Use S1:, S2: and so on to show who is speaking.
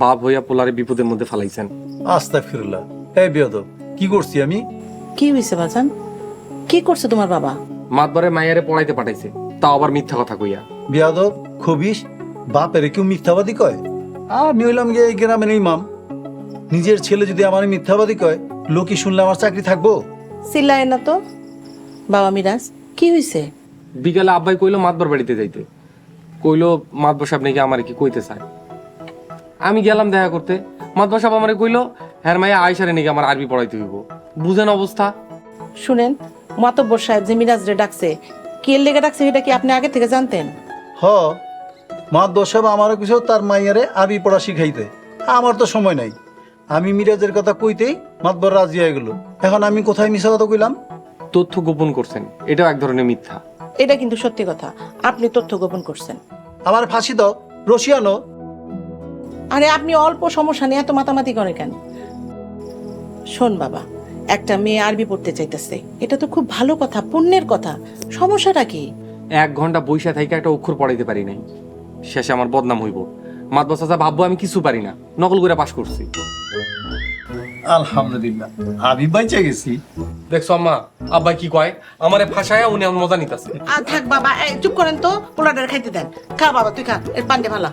S1: বাপ হইয়া পোলারে বিপদের মধ্যে ফালাইছেন।
S2: আস্তাগফিরুল্লাহ। এই বেয়াদব, কি করছি আমি?
S3: কি হয়েছে বাজান? কি করছে তোমার বাবা?
S1: মাতবরে মাইয়ারে পড়াইতে পাঠাইছে, তাও আবার মিথ্যা কথা কইয়া।
S2: বেয়াদব খবিস, বাপের কেউ মিথ্যাবাদী কয়? আমি হইলাম গিয়ে এই গ্রামের ইমাম। নিজের ছেলে যদি আমার মিথ্যাবাদী কয়, লোকে শুনলে আমার চাকরি থাকবো?
S3: চিল্লায় না তো। বাবা মিরাজ, কি হয়েছে?
S1: বিকালে আব্বাই কইলো মাতবর বাড়িতে যাইতে, কইলো মাতবর সাহেব নাকি আমার কি কইতে চায়। আমি গেলাম দেখা করতে, মাতবর সাহেব আমারে কইলো হ্যাঁ মাইয়া আয়সারে নাকি আমার আরবি পড়াইতে হইব। বুঝেন অবস্থা।
S3: শুনেন, মাতব্বর সাহেব যে মিরাজ রে ডাকছে, কি এর লেগে ডাকছে এটা কি আপনি আগে থেকে জানতেন?
S2: হ, মা দশব আমারও কিছু তার মাইয়ারে আরবি পড়া শিখাইতে। আমার তো সময় নাই। আমি মিরাজের কথা কইতেই মাতবর রাজি হয়ে গেল। এখন আমি কোথায় মিশা কথা কইলাম?
S1: তথ্য গোপন করছেন, এটাও এক ধরনের মিথ্যা।
S3: এটা কিন্তু সত্যি কথা, আপনি তথ্য গোপন করছেন।
S2: আমার ফাঁসি দাও, রশিয়ানো।
S3: আরে আপনি অল্প সমস্যা নিয়ে এত মাতামাতি করে কেন? শোন বাবা, একটা মেয়ে আরবি পড়তে চাইতেছে, এটা তো খুব ভালো কথা, পুণ্যের কথা। সমস্যাটা কি?
S1: 1 ঘন্টা বইসা থেকে একটা অক্ষর পড়াইতে পারি নাই, শেষে আমার বদনাম হইব। মাতবর চাচা ভাববো আমি কিছু পারি না, নকল করে পাশ করছি।
S2: আলহামদুলিল্লাহ, আমি বাইচা গেছি।
S1: দেখছো আম্মা, আব্বা কি কয়, আমারে ফাঁসায়া উনি আমার মজা নিতেছে।
S3: থাক বাবা, চুপ করেন তো, পোলাটার খাইতে দেন। খা বাবা, তুই খা, এর পান্ডে ভালা।